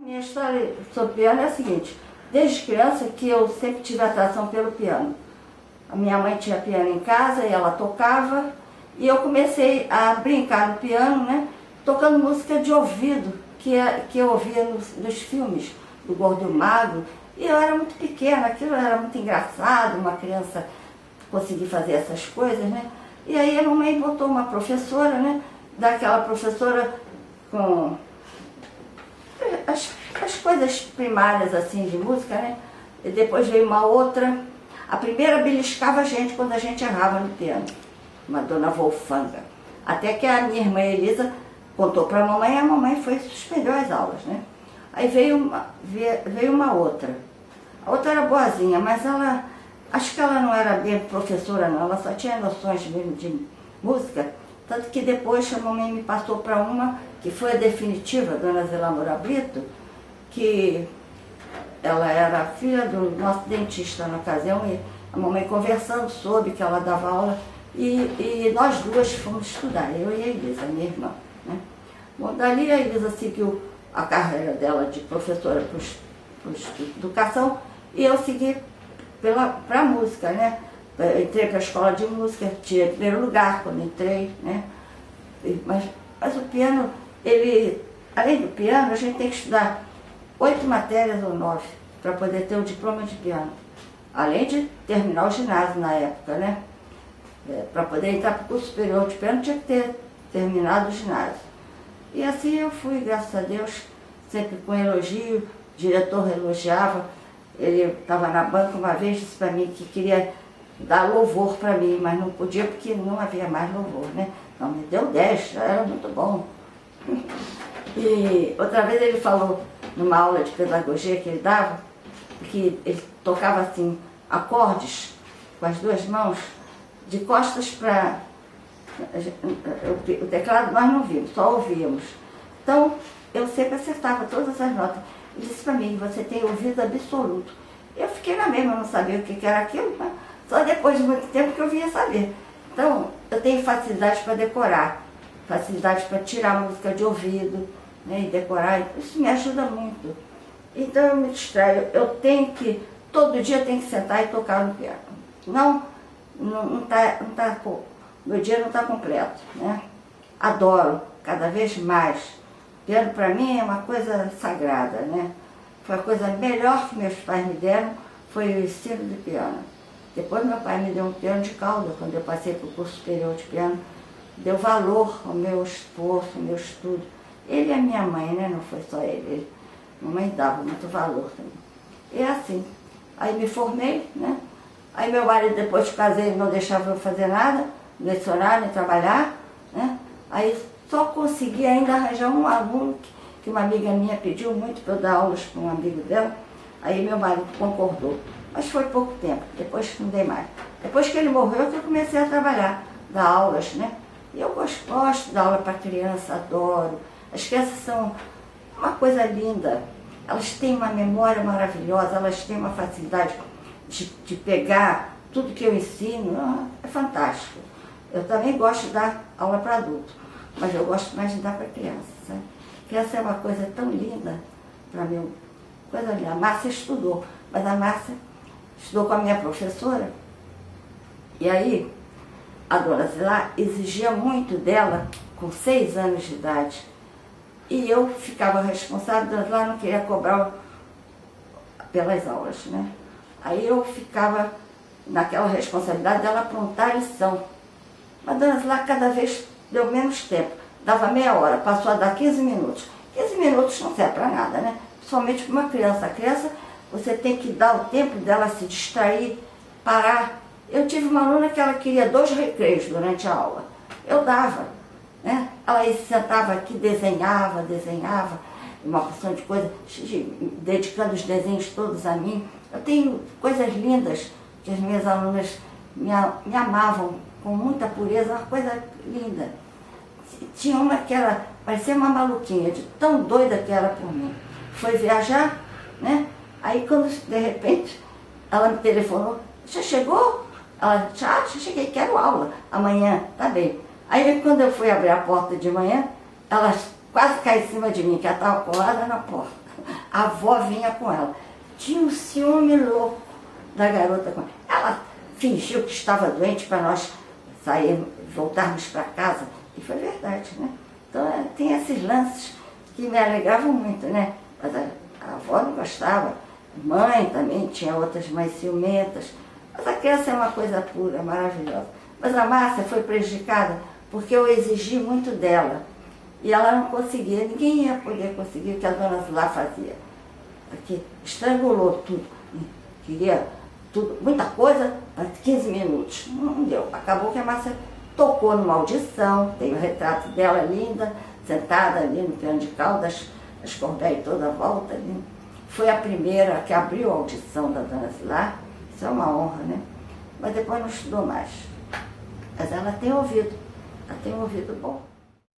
Minha história sobre piano é a seguinte: desde criança que eu sempre tive atração pelo piano. A minha mãe tinha piano em casa e ela tocava, e eu comecei a brincar no piano, né, tocando música de ouvido, que eu ouvia nos filmes do Gordo e o Magro, e eu era muito pequena, aquilo era muito engraçado, uma criança conseguir fazer essas coisas, né? E aí a mamãe botou uma professora, né, daquela professora com as coisas primárias assim de música, né? E depois veio uma outra. A primeira beliscava a gente quando a gente errava no piano, uma dona Wolfanga. Até que a minha irmã Elisa contou para a mamãe e a mamãe suspendeu as aulas, né? Aí veio uma outra. A outra era boazinha, mas ela, acho que ela não era bem professora não, ela só tinha noções mesmo de música. Tanto que depois a mamãe me passou para uma, que foi a definitiva, a dona Zelamora Brito, que ela era filha do nosso dentista na ocasião, e a mamãe conversando soube que ela dava aula, e nós duas fomos estudar, eu e a Elisa, minha irmã, né? Bom, dali a Elisa seguiu a carreira dela de professora para educação, e eu segui para a música, né? Eu entrei para a escola de música, tirei primeiro lugar quando entrei, né? Mas o piano, além do piano, a gente tem que estudar 8 matérias ou 9 para poder ter o diploma de piano. Além de terminar o ginásio na época, né? Para poder entrar para o curso superior de piano tinha que ter terminado o ginásio. E assim eu fui, graças a Deus, sempre com elogio. O diretor elogiava. Ele estava na banca uma vez, disse para mim que queria dar louvor para mim, mas não podia porque não havia mais louvor, né? Então me deu 10, já era muito bom. E outra vez ele falou, numa aula de pedagogia que ele dava, que ele tocava assim, acordes com as duas mãos, de costas para... O teclado nós não vimos, só ouvíamos. Então eu sempre acertava todas as notas. Ele disse para mim, você tem ouvido absoluto. Eu fiquei na mesma, não sabia o que era aquilo, mas só depois de muito tempo que eu vinha saber. Então, eu tenho facilidade para decorar, facilidade para tirar música de ouvido, né, e decorar, isso me ajuda muito. Então eu me distraio, todo dia eu tenho que sentar e tocar no piano. Meu dia não está completo, né? Adoro, cada vez mais. Piano para mim é uma coisa sagrada, né? Foi a coisa melhor que meus pais me deram, foi o ensino de piano. Depois meu pai me deu um piano de cauda, quando eu passei para o curso superior de piano, deu valor ao meu esforço, ao meu estudo. Ele e a minha mãe, né? Não foi só ele. Mamãe dava muito valor também. E assim, aí me formei, né? Aí meu marido, depois que casei, não deixava eu fazer nada, lecionar, nem trabalhar, né? Aí só consegui ainda arranjar um aluno que uma amiga minha pediu muito para eu dar aulas para um amigo dela. Aí meu marido concordou. Mas foi pouco tempo, depois não dei mais. Depois que ele morreu, que eu comecei a trabalhar, dar aulas, né? E eu gosto de dar aula para criança, adoro. As crianças são uma coisa linda. Elas têm uma memória maravilhosa, elas têm uma facilidade de pegar tudo que eu ensino. É fantástico. Eu também gosto de dar aula para adulto, mas eu gosto mais de dar para criança, sabe? Criança é uma coisa tão linda para mim. Coisa linda. A Márcia estudou, mas a Márcia estudou com a minha professora, e aí a dona Zilá exigia muito dela com 6 anos de idade. E eu ficava responsável, a dona Zilá não queria cobrar pelas aulas, né? Aí eu ficava naquela responsabilidade dela aprontar a lição. Mas a dona Zilá cada vez deu menos tempo, dava meia hora, passou a dar 15 minutos. 15 minutos não serve para nada, né? Principalmente para uma criança. A criança, você tem que dar o tempo dela se distrair, parar. Eu tive uma aluna que ela queria 2 recreios durante a aula. Eu dava, né? Ela sentava aqui, desenhava, uma porção de coisa, dedicando os desenhos todos a mim. Eu tenho coisas lindas que as minhas alunas me amavam com muita pureza, uma coisa linda. Tinha uma que parecia uma maluquinha, de tão doida que era por mim. Foi viajar, né? Aí quando de repente ela me telefonou, já chegou? Ela disse, já cheguei, quero aula amanhã, tá bem. Aí quando eu fui abrir a porta de manhã, ela quase caiu em cima de mim, que ela estava colada na porta. a avó vinha com ela. Tinha um ciúme louco da garota com ela. Ela fingiu que estava doente para nós sairmos, voltarmos para casa. E foi verdade, né? Então tem esses lances que me alegravam muito, né? Mas a avó não gostava. Mãe também, tinha outras mães ciumentas. Mas a criança é uma coisa pura, maravilhosa. Mas a Márcia foi prejudicada porque eu exigi muito dela. E ela não conseguia, ninguém ia poder conseguir o que a dona Zilá fazia. Porque estrangulou tudo. Queria tudo, muita coisa, para 15 minutos. Não deu. Acabou que a Márcia tocou numa audição, tem o retrato dela linda, sentada ali no piano de cauda, as cordéis toda a volta ali. Foi a primeira que abriu a audição da dona Zilá. Isso é uma honra, né? Mas depois não estudou mais. Mas ela tem ouvido bom.